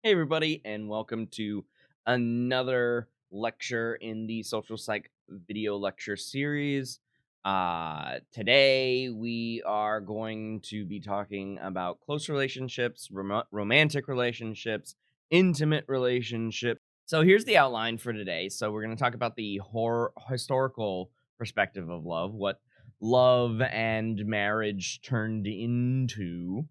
Hey, everybody, and welcome to another lecture in the social psych video lecture series. Today, we are going to be talking about close relationships, romantic relationships, intimate relationships. So, here's the outline for today. So, we're going to talk about the historical perspective of love, what love and marriage turned into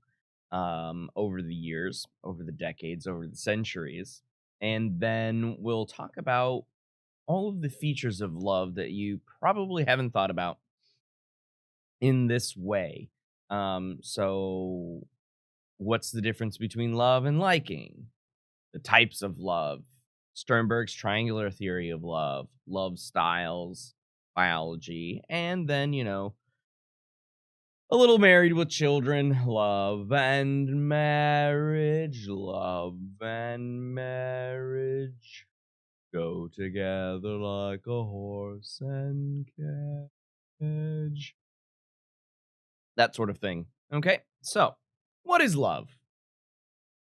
over the years, over the decades, over the centuries. And then we'll talk about all of the features of love that you probably haven't thought about in this way. So, what's the difference between love and liking? The types of love, Sternberg's triangular theory of love, love styles, biology, and then, a little married with children, love and marriage, go together like a horse and carriage. That sort of thing. Okay, so what is love?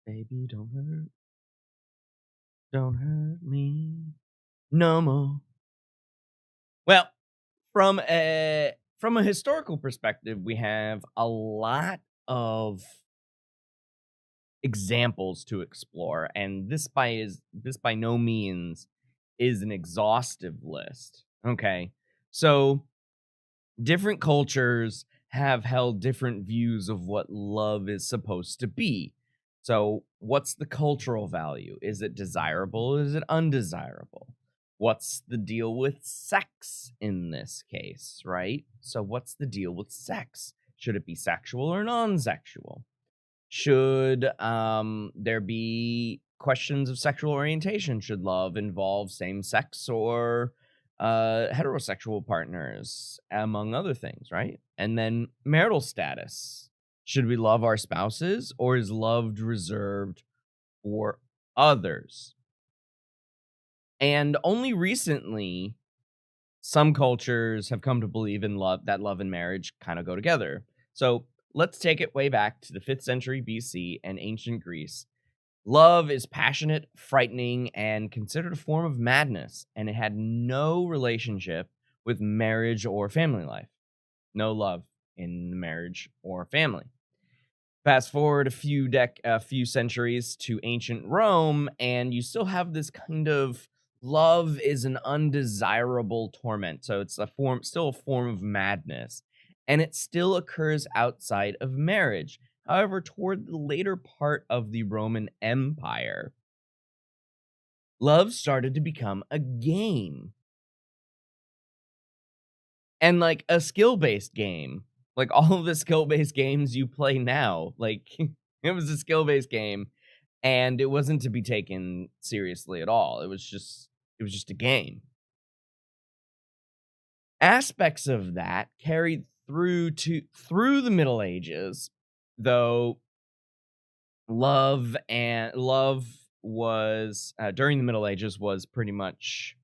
Baby, don't hurt me no more. Well, from a historical perspective, we have a lot of examples to explore, and this by no means is an exhaustive list. Okay, so different cultures have held different views of what love is supposed to be. So, what's the cultural value? Is it desirable? Is it undesirable? What's the deal with sex in this case, right? So, what's the deal with sex? Should it be sexual or non sexual? Should there be questions of sexual orientation? Should love involve same sex or heterosexual partners, among other things, right? And then marital status. Should we love our spouses, or is love reserved for others? And only recently, some cultures have come to believe in love, that love and marriage kind of go together. So let's take it way back to the 5th century BC and ancient Greece. Love is passionate, frightening, and considered a form of madness, and it had no relationship with marriage or family life. No love in marriage or family. Fast forward a few centuries to ancient Rome, and you still have this kind of love is an undesirable torment. So it's still a form of madness, and it still occurs outside of marriage. However, toward the later part of the Roman Empire, love started to become a game, and like a skill-based game. Like all of the skill-based games you play now, like it was a skill-based game, and it wasn't to be taken seriously at all. It was just a game. Aspects of that carried through the Middle Ages, though love was during the Middle Ages was pretty much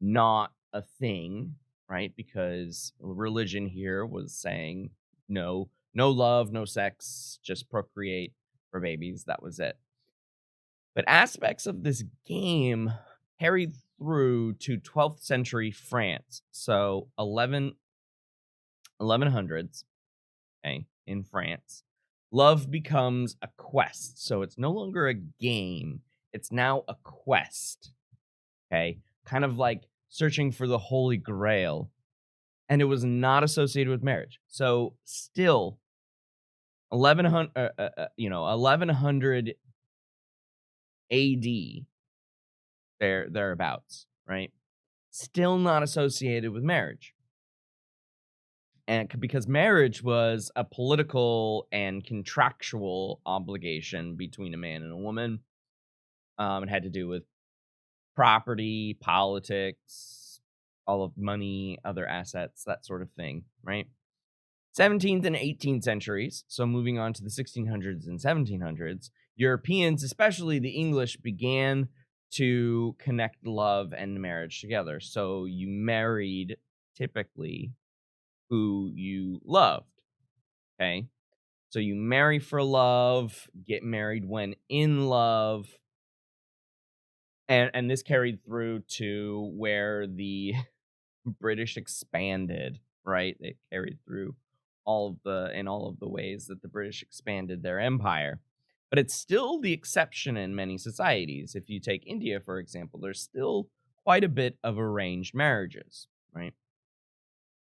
not a thing, right? Because religion here was saying no love, no sex, just procreate for babies. That was it. But aspects of this game carried through to 12th century France. So 1100s, okay, in France. Love becomes a quest. So it's no longer a game, it's now a quest. Okay? Kind of like searching for the Holy Grail. And it was not associated with marriage. So still 1100 AD thereabouts, right? Still not associated with marriage. And because marriage was a political and contractual obligation between a man and a woman. It had to do with property, politics, all of money, other assets, that sort of thing, right? 17th and 18th centuries, so moving on to the 1600s and 1700s, Europeans, especially the English, began to connect love and marriage together. So you married typically who you loved, okay? So you marry for love, get married when in love, And this carried through to where the British expanded, right? It carried through all of the ways that the British expanded their empire. But it's still the exception in many societies. If you take India, for example, there's still quite a bit of arranged marriages, right?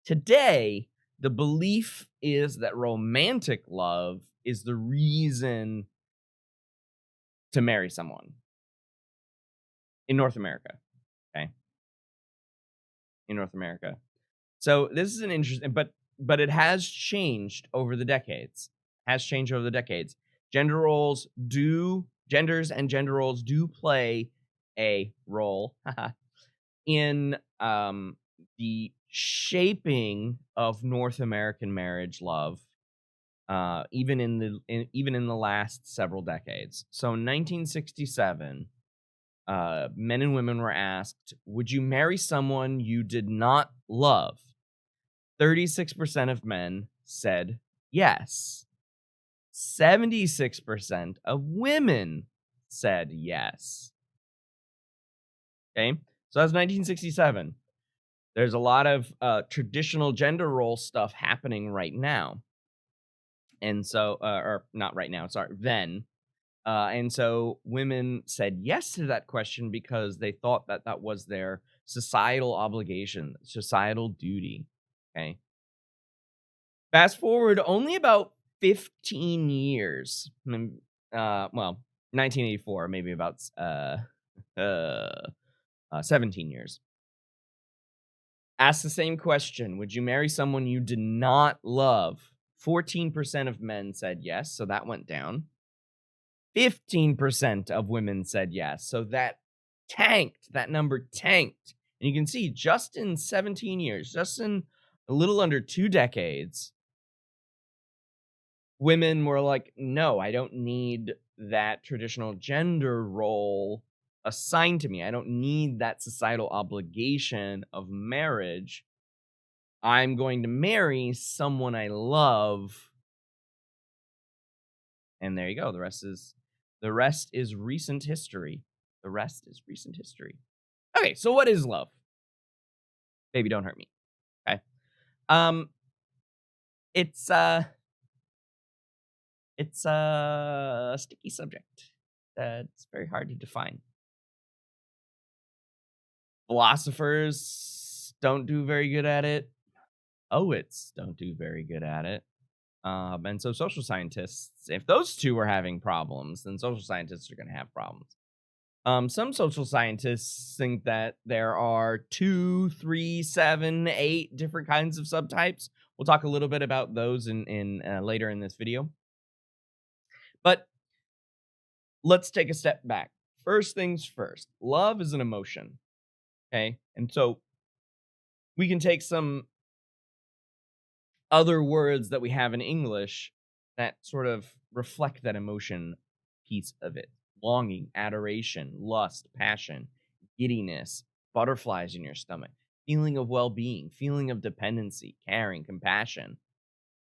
Today, the belief is that romantic love is the reason to marry someone in North America. Okay. In North America. So this is an interesting, but it has changed over the decades. Has changed over the decades. Genders and gender roles do play a role in the shaping of North American marriage love, even in the last several decades. So in 1967, men and women were asked, "Would you marry someone you did not love?" 36% of men said yes. 76% of women said yes. Okay, so that's 1967. There's a lot of traditional gender role stuff happening right now. And so, or not right now, sorry, then. And so women said yes to that question because they thought that that was their societal obligation, societal duty. Okay. Fast forward only about 15 years. Well, 1984, maybe about uh, 17 years. Ask the same question. Would you marry someone you did not love? 14% of men said yes, so that went down. 15% of women said yes, so that tanked. That number tanked. And you can see just in 17 years, just in a little under 2 decades, women were like, no, I don't need that traditional gender role assigned to me. I don't need that societal obligation of marriage. I'm going to marry someone I love. And there you go. The rest is recent history. The rest is recent history. Okay, so what is love? Baby, don't hurt me. Okay. Um it's a sticky subject that's very hard to define. Philosophers don't do very good at it. Poets don't do very good at it. And so social scientists, if those two are having problems, then social scientists are going to have problems. Some social scientists think that there are 2, 3, 7, 8 different kinds of subtypes. We'll talk a little bit about those in later in this video. But let's take a step back. First things first, love is an emotion. Okay. And so we can take some other words that we have in English that sort of reflect that emotion piece of it. Longing, adoration, lust, passion, giddiness, butterflies in your stomach, feeling of well-being, feeling of dependency, caring, compassion.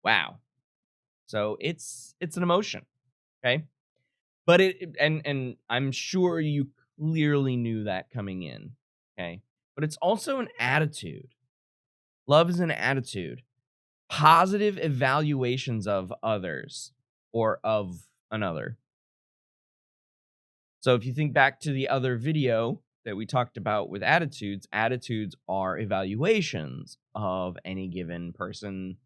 Wow. So it's an emotion. Okay. But and I'm sure you clearly knew that coming in. Okay. But it's also an attitude. Love is an attitude. Positive evaluations of others or of another. So if you think back to the other video that we talked about with attitudes, attitudes are evaluations of any given person,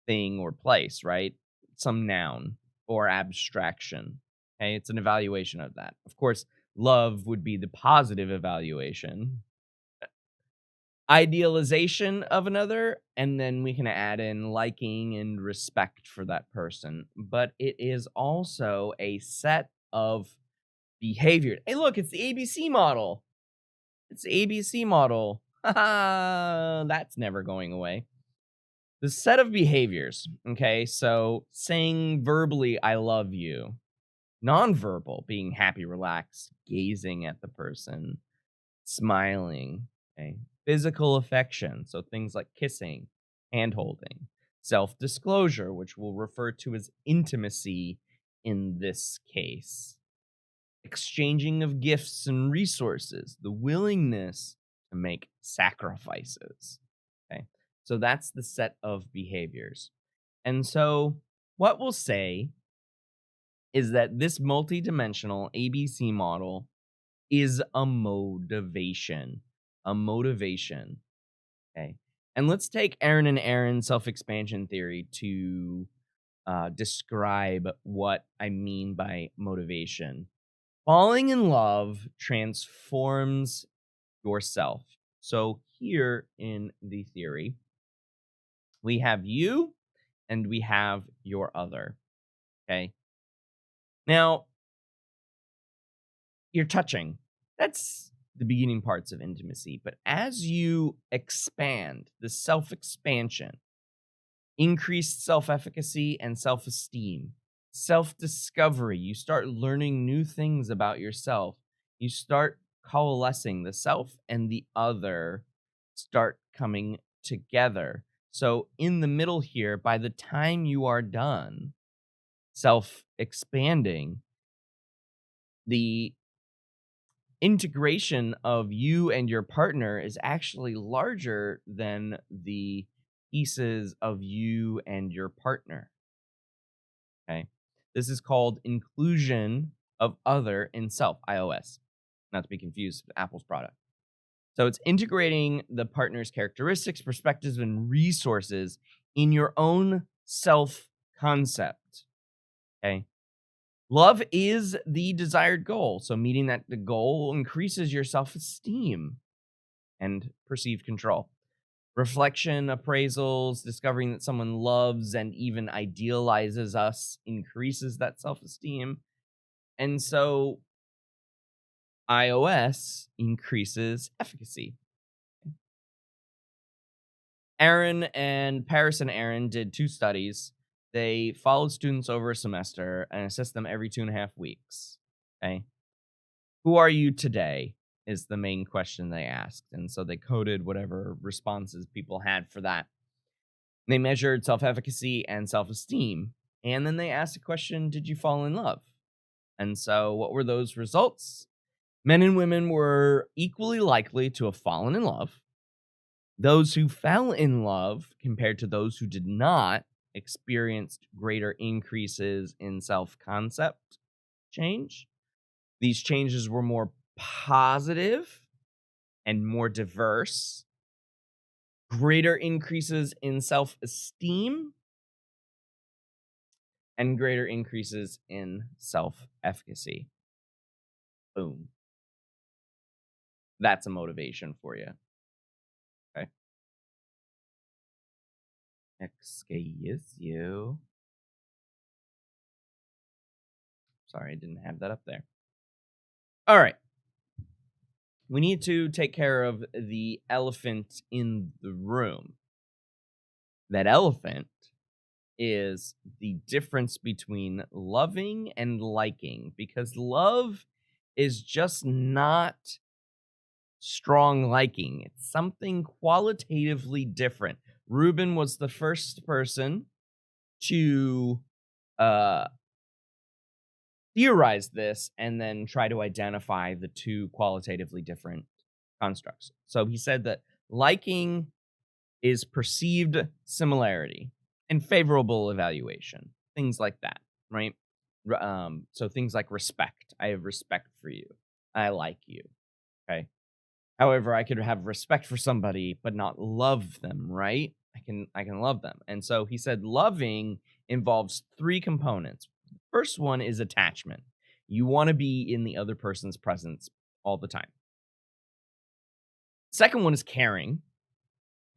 thing, or place, right? Some noun or abstraction. Okay, it's an evaluation of that. Of course, love would be the positive evaluation. Idealization of another, and then we can add in liking and respect for that person. But it is also a set of behavior. Hey, look, it's the ABC model. It's the ABC model. That's never going away. The set of behaviors. Okay, so saying verbally, I love you. Nonverbal, being happy, relaxed, gazing at the person, smiling. Okay. Physical affection, so things like kissing, hand holding. Self disclosure, which we'll refer to as intimacy in this case. exchanging of gifts and resources, the willingness to make sacrifices. Okay. So that's the set of behaviors. And so what we'll say is that this multidimensional ABC model is a motivation. A motivation. Okay. And let's take Aaron and Aaron's self expansion theory to describe what I mean by motivation. Falling in love transforms yourself. So, here in the theory, we have you and we have your other. Okay. Now, you're touching. That's the beginning parts of intimacy. But as you expand, the self expansion, increased self efficacy and self esteem, self discovery, you start learning new things about yourself. You start coalescing, the self and the other start coming together. So, in the middle here, by the time you are done self expanding, the integration of you and your partner is actually larger than the pieces of you and your partner. Okay. This is called inclusion of other in self, iOS, not to be confused with Apple's product. So it's integrating the partner's characteristics, perspectives, and resources in your own self concept. Okay. Love is the desired goal. So meeting that the goal increases your self-esteem and perceived control. Reflection, appraisals, discovering that someone loves and even idealizes us increases that self-esteem. And so iOS increases efficacy. Aaron and Paris and Aaron did 2 studies. They followed students over a semester and assessed them every 2.5 weeks. Okay. Who are you today is the main question they asked. And so they coded whatever responses people had for that. They measured self-efficacy and self-esteem. And then they asked the question, did you fall in love? And so what were those results? Men and women were equally likely to have fallen in love. Those who fell in love compared to those who did not experienced greater increases in self-concept change. These changes were more positive and more diverse. Greater increases in self-esteem and greater increases in self-efficacy. Boom. That's a motivation for you. Okay. Excuse you. Sorry, I didn't have that up there. All right. We need to take care of the elephant in the room. That elephant is the difference between loving and liking, because love is just not strong liking. It's something qualitatively different. Reuben was the first person to theorize this and then try to identify the two qualitatively different constructs. So he said that liking is perceived similarity and favorable evaluation, things like that, right? So things like respect. I have respect for you. I like you. Okay. However, I could have respect for somebody but not love them, right? I can love them. And so he said loving involves 3 components. The first one is attachment. You want to be in the other person's presence all the time. Second one is caring.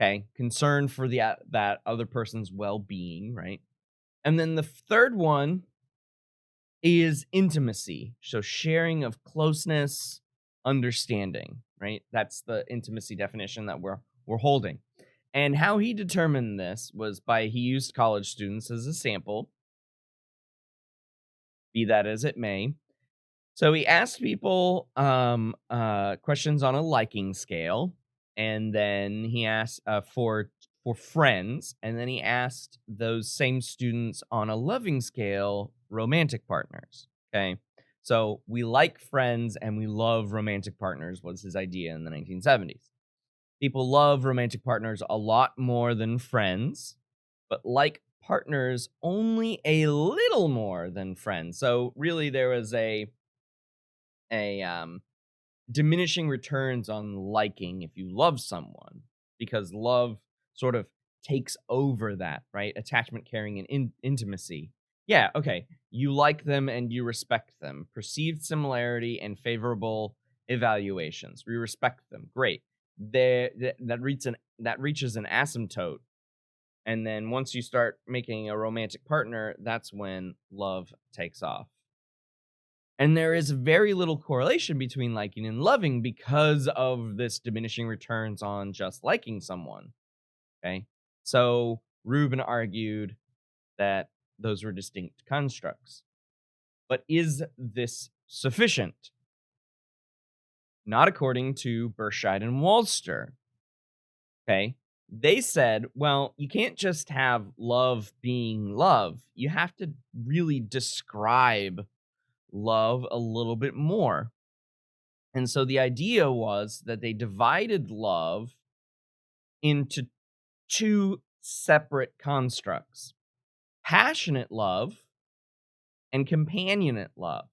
Okay, concern for that other person's well-being, right? And then the third one is intimacy. So sharing of closeness, understanding, right? That's the intimacy definition that we're holding. And how he determined this was he used college students as a sample, be that as it may. So he asked people questions on a liking scale, and then he asked for friends, and then he asked those same students on a loving scale, romantic partners. Okay, So we like friends and we love romantic partners was his idea in the 1970s. People love romantic partners a lot more than friends, but like partners only a little more than friends. So really there was a diminishing returns on liking if you love someone, because love sort of takes over that, right? Attachment, caring, and intimacy. Yeah, okay. You like them and you respect them. Perceived similarity and favorable evaluations. We respect them. Great. That reaches an asymptote. And then once you start making a romantic partner, that's when love takes off. And there is very little correlation between liking and loving because of this diminishing returns on just liking someone. Okay. So Rubin argued that those were distinct constructs. But is this sufficient? Not according to Berscheid and Walster. Okay. They said, well, you can't just have love being love. You have to really describe love a little bit more. And so the idea was that they divided love into two separate constructs: passionate love and companionate love.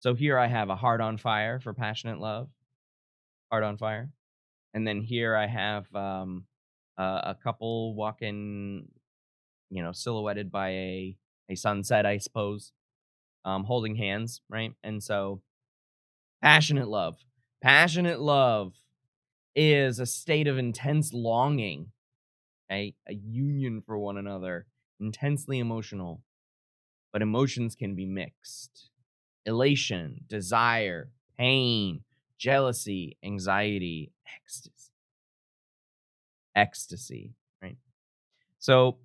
So here I have a heart on fire for passionate love, heart on fire. And then here I have a couple walking, silhouetted by a sunset, I suppose, holding hands, right? And so passionate love. Passionate love is a state of intense longing, a union for one another, intensely emotional. But emotions can be mixed: elation, desire, pain, jealousy, anxiety, ecstasy. Ecstasy, right? So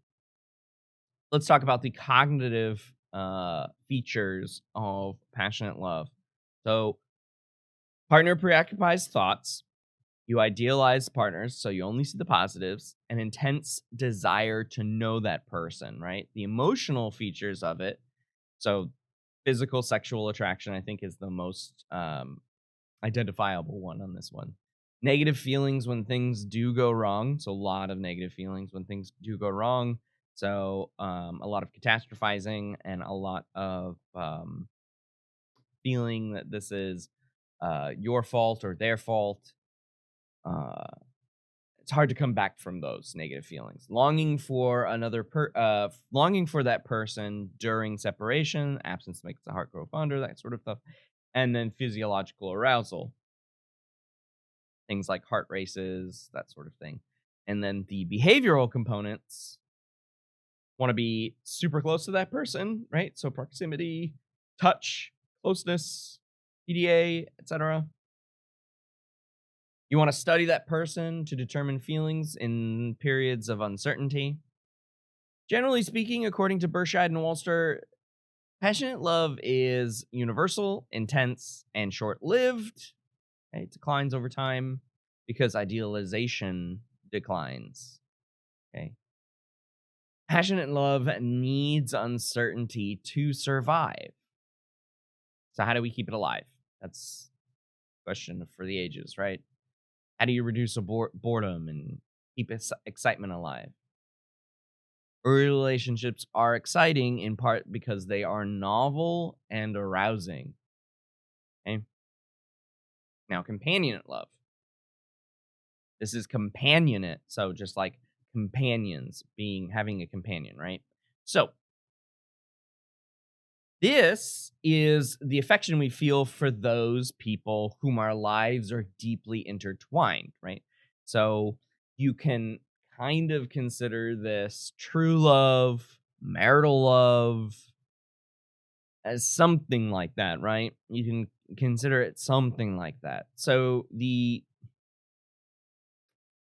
let's talk about the cognitive features of passionate love. So, partner preoccupies thoughts. You idealize partners, so you only see the positives. An intense desire to know that person, right? The emotional features of it. So, physical sexual attraction, I think, is the most identifiable one on this one. Negative feelings when things do go wrong. So, a lot of negative feelings when things do go wrong. So, a lot of catastrophizing and a lot of feeling that this is your fault or their fault. It's hard to come back from those negative feelings. Longing for longing for that person during separation. Absence makes the heart grow fonder. That sort of stuff. And then physiological arousal, things like heart races, that sort of thing. And then the behavioral components want to be super close to that person, right? So proximity, touch, closeness, PDA, etc. You want to study that person to determine feelings in periods of uncertainty. Generally speaking, according to Berscheid and Walster, passionate love is universal, intense, and short-lived. It declines over time because idealization declines. Okay. Passionate love needs uncertainty to survive. So how do we keep it alive? That's a question for the ages, right? How do you reduce boredom and keep excitement alive? Early relationships are exciting in part because they are novel and arousing. Okay. Now, companionate love. This is companionate, so just like companions, having a companion, right? So this is the affection we feel for those people whom our lives are deeply intertwined, right? So you can kind of consider this true love, marital love, as something like that, right? You can consider it something like that. So the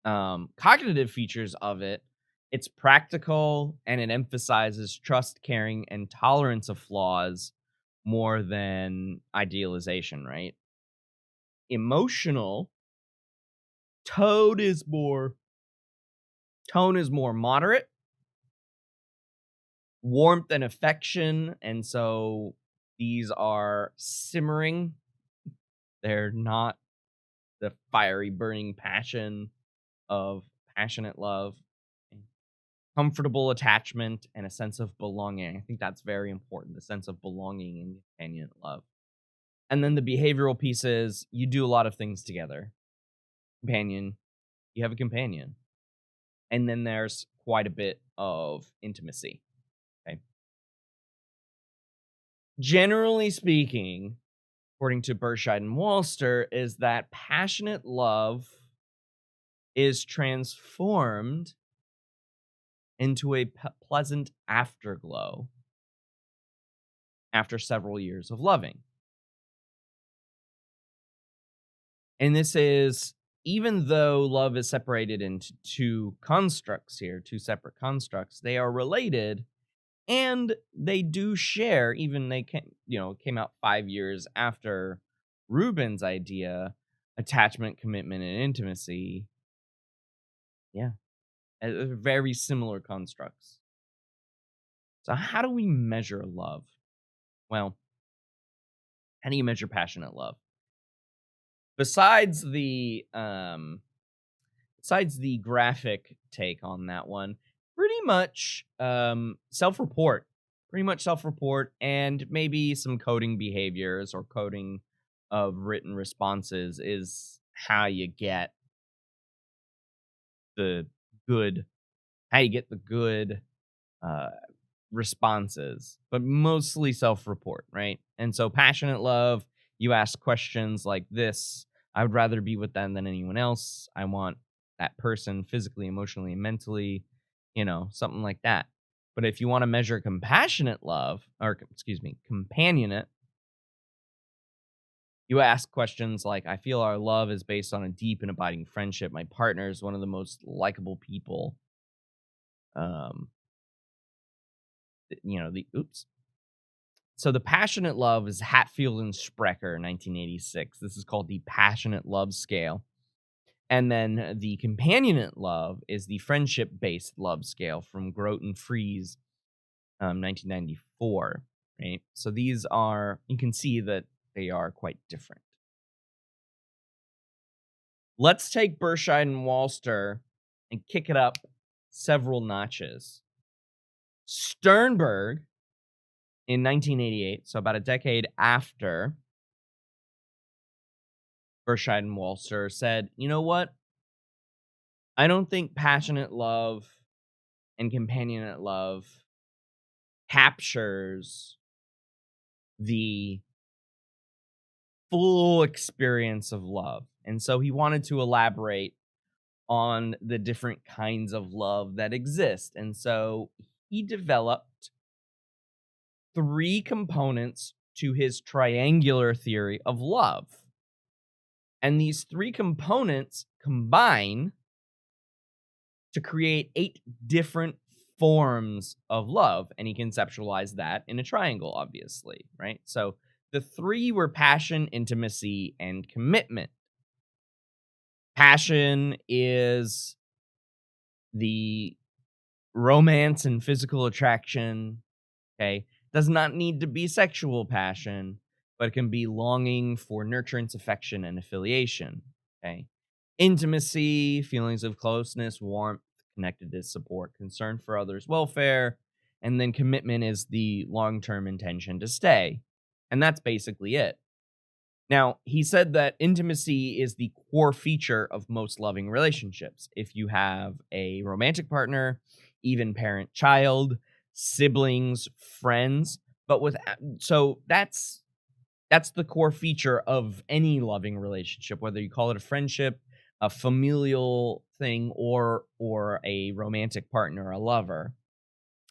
cognitive features of it's practical and it emphasizes trust, caring, and tolerance of flaws more than idealization, right? Emotional tone is more moderate, warmth and affection, and so These are simmering. They're not the fiery, burning passion of passionate love. Comfortable attachment and a sense of belonging. I think that's very important, the sense of belonging in companion love. And then the behavioral piece is you do a lot of things together. Companion, you have a companion. And then there's quite a bit of intimacy. Okay. Generally speaking, according to Berscheid and Walster, is that passionate love is transformed into a pleasant afterglow after several years of loving. And this is, even though love is separated into two constructs here, two separate constructs, they are related and they do share, even they came out 5 years after Rubin's idea, attachment, commitment, and intimacy. Yeah, very similar constructs. So how do we measure love? Well, how do you measure passionate love? Besides the graphic take on that one, pretty much self-report. Pretty much self-report and maybe some coding behaviors or coding of written responses is how you get the good uh responses, but mostly self-report, right? And so passionate love, you ask questions like this: I would rather be with them than anyone else. I want that person physically, emotionally, and mentally, something like that. But if you want to measure compassionate love, or excuse me, companionate, you ask questions like, I feel our love is based on a deep and abiding friendship. My partner is one of the most likable people. Um, the oops. So the passionate love is Hatfield and Sprecher, 1986. This is called the passionate love scale. And then the companionate love is the friendship-based love scale from Grote and Fries, 1994. Right. So these are, you can see that they are quite different. Let's take Berscheid and Walster and kick it up several notches. Sternberg in 1988, so about a decade after Berscheid and Walster, said, you know what? I don't think passionate love and companionate love captures the full experience of love. And so he wanted to elaborate on the different kinds of love that exist. And so he developed three components to his triangular theory of love. And these three components combine to create 8 different forms of love. And he conceptualized that in a triangle, obviously, right? So the three were passion, intimacy, and commitment. Passion is the romance and physical attraction, okay? Does not need to be sexual passion, but it can be longing for nurturance, affection, and affiliation, okay? Intimacy, feelings of closeness, warmth, connectedness, support, concern for others' welfare, and then commitment is the long-term intention to stay. And that's basically it. Now, he said that intimacy is the core feature of most loving relationships. If you have a romantic partner, even parent, child, siblings, friends, but so that's the core feature of any loving relationship, whether you call it a friendship, a familial thing, or a romantic partner, a lover.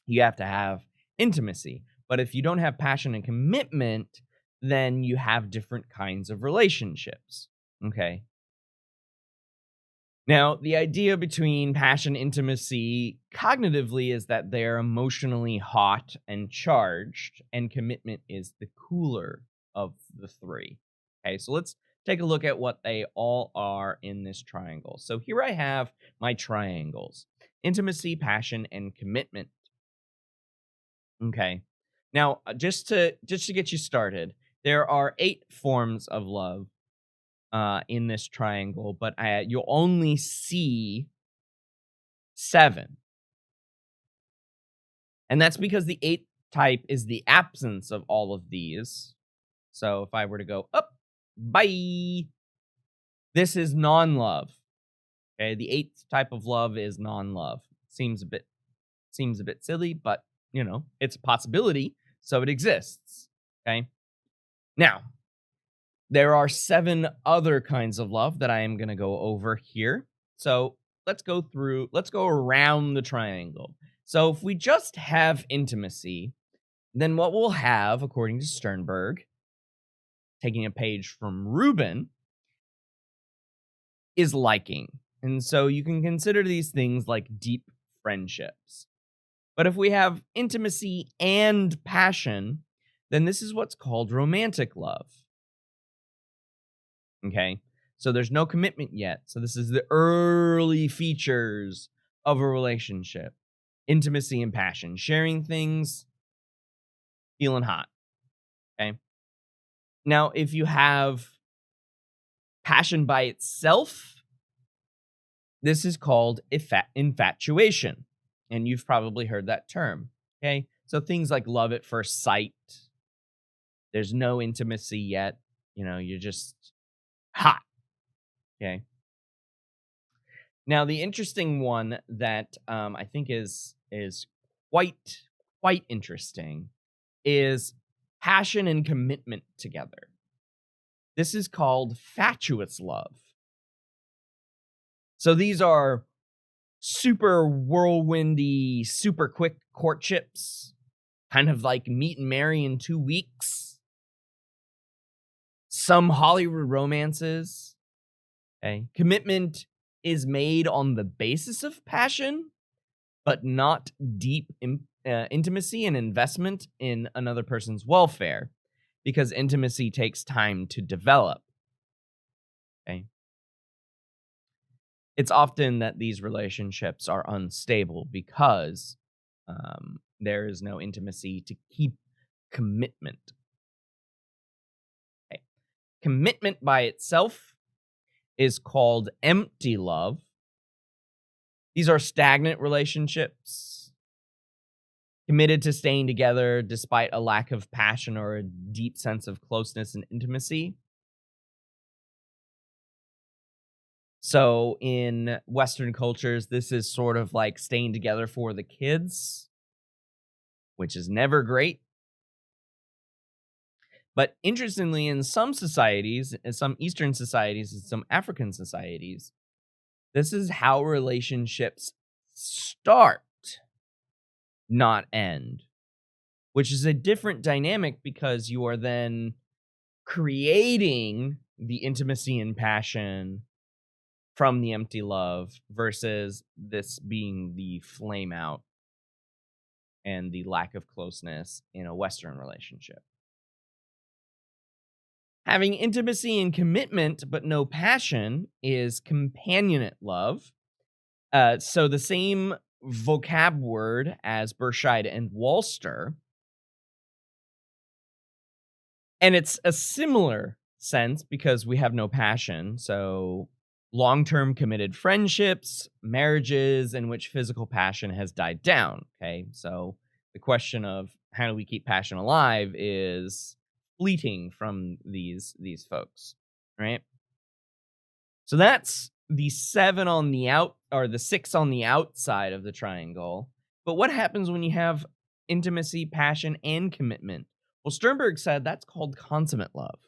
You have to have intimacy. But if you don't have passion and commitment, then you have different kinds of relationships. Okay. Now, the idea between passion and intimacy cognitively is that they're emotionally hot and charged, and commitment is the cooler of the three. Okay, so let's take a look at what they all are in this triangle. So here I have my triangles: intimacy, passion, and commitment. Okay, Now, just to get you started, there are 8 forms of love in this triangle, but you'll only see 7. And that's because the 8th type is the absence of all of these. So if I were to go up, bye, this is non-love. Okay, the 8th type of love is non-love. Seems a bit silly, but it's a possibility, so it exists. Okay. Now, there are 7 other kinds of love that I am going to go over here. So let's go around the triangle. So if we just have intimacy, then what we'll have, according to Sternberg, taking a page from Rubin, is liking. And so you can consider these things like deep friendships. But if we have intimacy and passion, then this is what's called romantic love. Okay, so there's no commitment yet. So this is the early features of a relationship: intimacy and passion, sharing things, feeling hot. Okay, now if you have passion by itself, this is called infatuation, and you've probably heard that term. Okay, so things like love at first sight. There's no intimacy yet. You're just hot. Okay. Now, the interesting one that I think is quite interesting is passion and commitment together. This is called fatuous love. So these are super whirlwindy, super quick courtships, kind of like meet and marry in 2 weeks. Some Hollywood romances. Okay. Commitment is made on the basis of passion, but not deep intimacy and investment in another person's welfare, because intimacy takes time to develop. Okay. It's often that these relationships are unstable because there is no intimacy to keep commitment. Okay. Commitment by itself is called empty love. These are stagnant relationships, committed to staying together despite a lack of passion or a deep sense of closeness and intimacy. So in Western cultures, this is sort of like staying together for the kids, which is never great. But interestingly, in some societies, in some Eastern societies, and some African societies, this is how relationships start, not end, which is a different dynamic because you are then creating the intimacy and passion from the empty love versus this being the flame out and the lack of closeness in a Western relationship. Having intimacy and commitment but no passion is companionate love. So the same vocab word as Berscheid and Walster. And it's a similar sense because we have no passion. So long-term committed friendships, marriages in which physical passion has died down. Okay, so the question of how do we keep passion alive is fleeting from these folks, right? So that's the 7 on the out, or the 6 on the outside of the triangle. But what happens when you have intimacy, passion, and commitment? Well, Sternberg said that's called consummate love.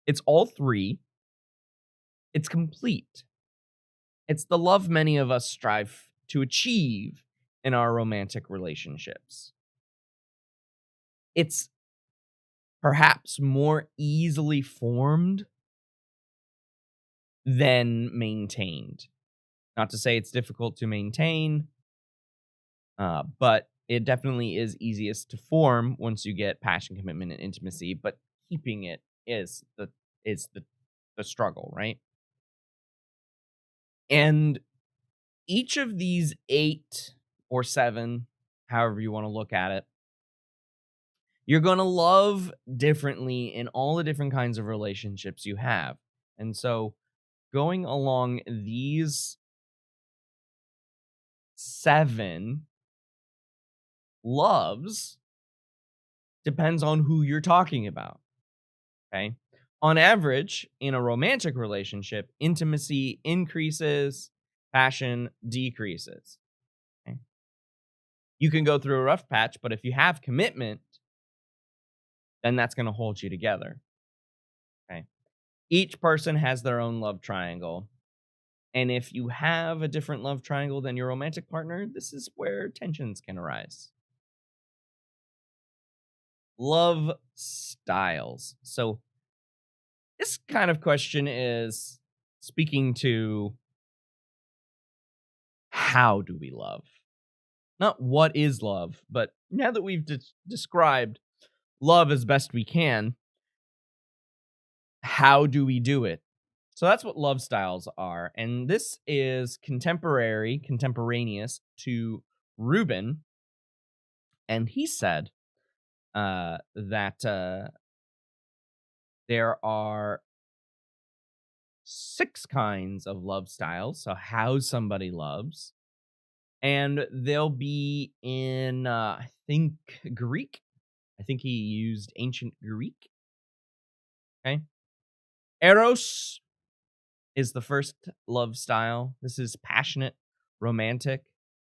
It's all 3. It's complete. It's the love many of us strive to achieve in our romantic relationships. It's perhaps more easily formed than maintained. Not to say it's difficult to maintain, but it definitely is easiest to form once you get passion, commitment, and intimacy. But keeping it is the struggle, right? And each of these 8 or 7, however you want to look at it, You're going to love differently in all the different kinds of relationships you have. And so going along these 7 loves depends on who you're talking about. Okay. On average, in a romantic relationship, intimacy increases, passion decreases. Okay? You can go through a rough patch, but if you have commitment, then that's going to hold you together. Okay. Each person has their own love triangle. And if you have a different love triangle than your romantic partner, this is where tensions can arise. Love styles. So, this kind of question is speaking to how do we love? Not what is love, but now that we've described love as best we can, how do we do it? So that's what love styles are. And this is contemporaneous to Rubin. And he said that there are 6 kinds of love styles. So how somebody loves. And they'll be in, I think, Greek. I think he used ancient Greek. Okay. Eros is the first love style. This is passionate, romantic.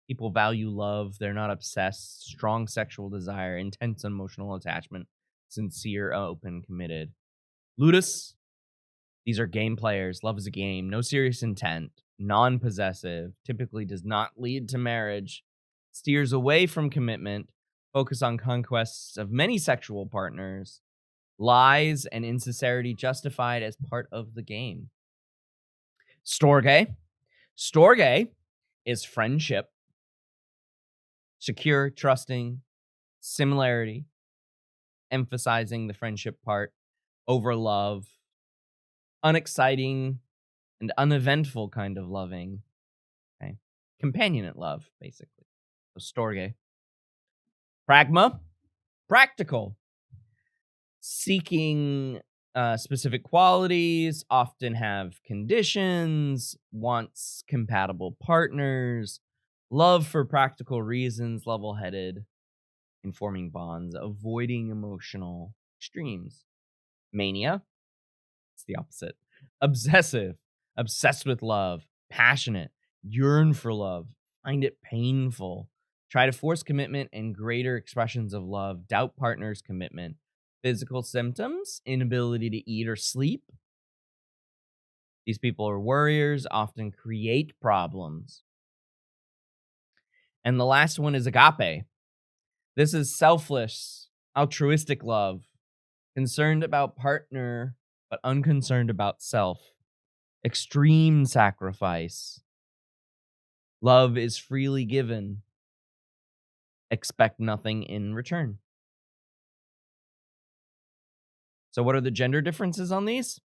People value love. They're not obsessed. Strong sexual desire, intense emotional attachment, sincere, open, committed. Ludus, these are game players. Love is a game. No serious intent. Non-possessive. Typically does not lead to marriage. Steers away from commitment. Focus on conquests of many sexual partners. Lies and insincerity justified as part of the game. Storge. Storge is friendship. Secure, trusting, similarity, emphasizing the friendship part over love. Unexciting and uneventful kind of loving. Okay. Companionate love, basically. So Storge. Pragma. Practical. Seeking specific qualities, often have conditions, wants compatible partners, love for practical reasons, level-headed, informing bonds, avoiding emotional extremes. Mania, it's the opposite. Obsessive, obsessed with love, passionate, yearn for love, find it painful, try to force commitment and greater expressions of love, doubt partner's commitment. Physical symptoms, inability to eat or sleep. These people are worriers, often create problems. And the last one is agape. This is selfless, altruistic love, concerned about partner, but unconcerned about self. Extreme sacrifice. Love is freely given. Expect nothing in return. So what are the gender differences on these?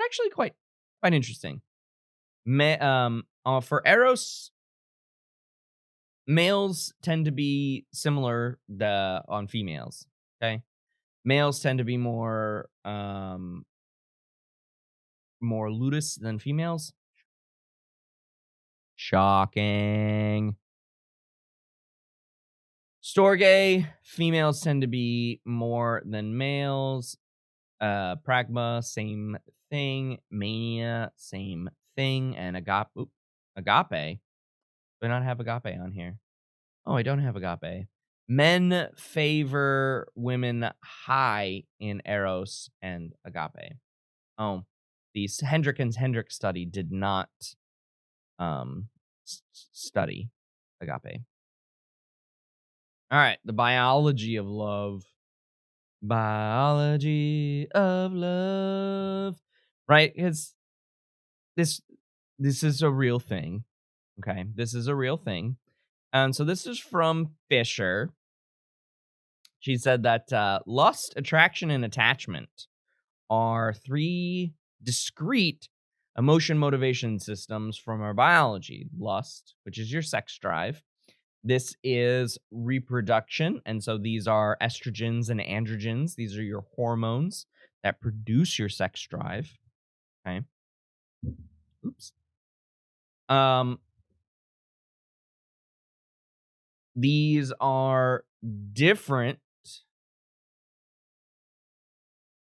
Actually quite interesting. For Eros, males tend to be similar on females. Okay, males tend to be more ludus than females. Shocking. Storge, females tend to be more than males. Pragma, same thing. Mania, same thing. And agape. Do I not have agape on here? Oh, I don't have agape. Men favor women high in Eros and agape. Oh, the Hendrick study did not study agape. All right, the biology of love. Biology of love. Right? It's this is a real thing. Okay, this is a real thing. And so this is from Fisher. She said that lust, attraction, and attachment are 3 discrete emotion motivation systems from our biology. Lust, which is your sex drive. This is reproduction. And so these are estrogens and androgens. These are your hormones that produce your sex drive. Okay. Oops. Um, these are different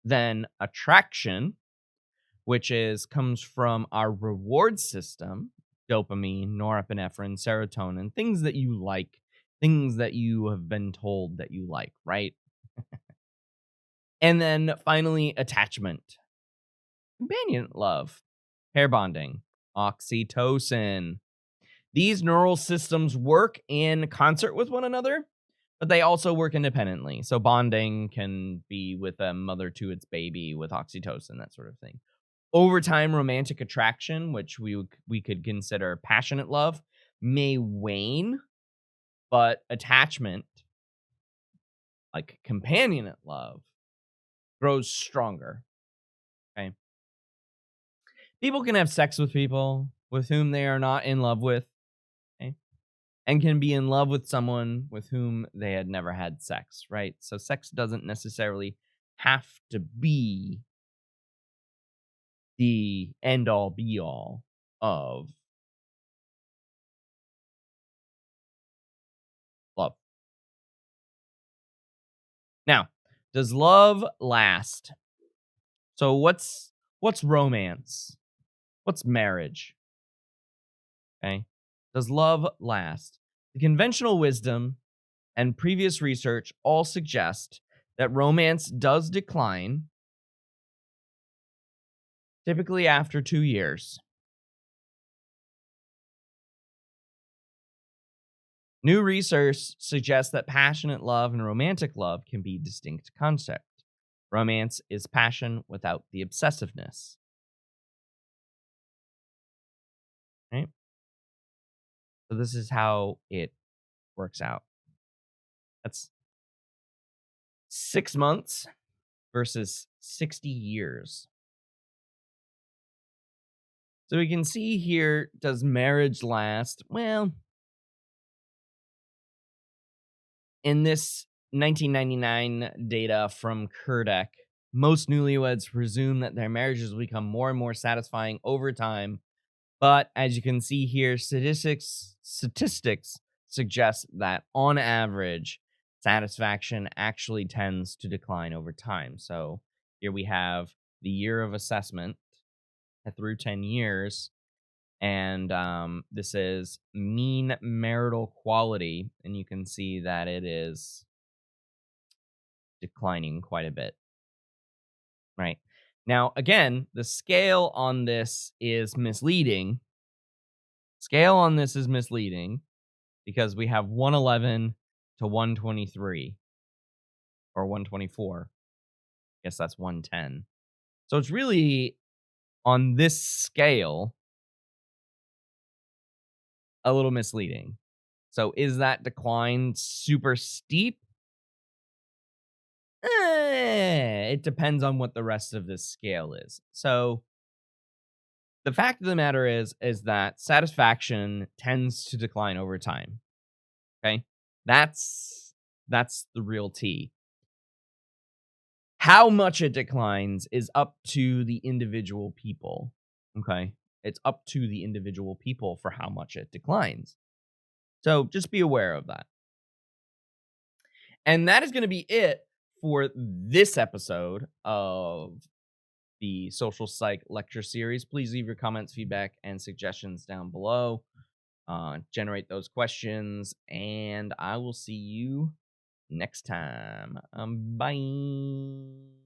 than attraction, which comes from our reward system, dopamine, norepinephrine, serotonin, things that you like, things that you have been told that you like, right? And then finally, attachment, companion love, pair bonding, oxytocin. These neural systems work in concert with one another, but they also work independently. So bonding can be with a mother to its baby with oxytocin, that sort of thing. Over time, romantic attraction, which we could consider passionate love, may wane, but attachment, like companionate love, grows stronger. Okay. People can have sex with people with whom they are not in love with, okay, and can be in love with someone with whom they had never had sex, right? So sex doesn't necessarily have to be the end all be all of love. Now, does love last? So what's romance? What's marriage? Okay. Does love last? The conventional wisdom and previous research all suggest that romance does decline typically after 2 years. New research suggests that passionate love and romantic love can be distinct concepts. Romance is passion without the obsessiveness. Right? So this is how it works out. That's 6 months versus 60 years. So we can see here, does marriage last? Well, in this 1999 data from Kurdek, most newlyweds presume that their marriages will become more and more satisfying over time. But as you can see here, statistics suggest that on average, satisfaction actually tends to decline over time. So here we have the year of assessment through 10 years. And this is mean marital quality. And you can see that it is declining quite a bit. Right. Now, again, the scale on this is misleading. Scale on this is misleading because we have 111 to 123 or 124. I guess that's 110. So it's really on this scale a little misleading. So is that decline super steep? It depends on what the rest of this scale is. So the fact of the matter is that satisfaction tends to decline over time. Okay? That's the real T. How much it declines is up to the individual people. Okay? It's up to the individual people for how much it declines. So just be aware of that. And that is going to be it for this episode of the Social Psych lecture series. Please leave your comments, feedback, and suggestions down below. Generate those questions, and I will see you next time. Bye.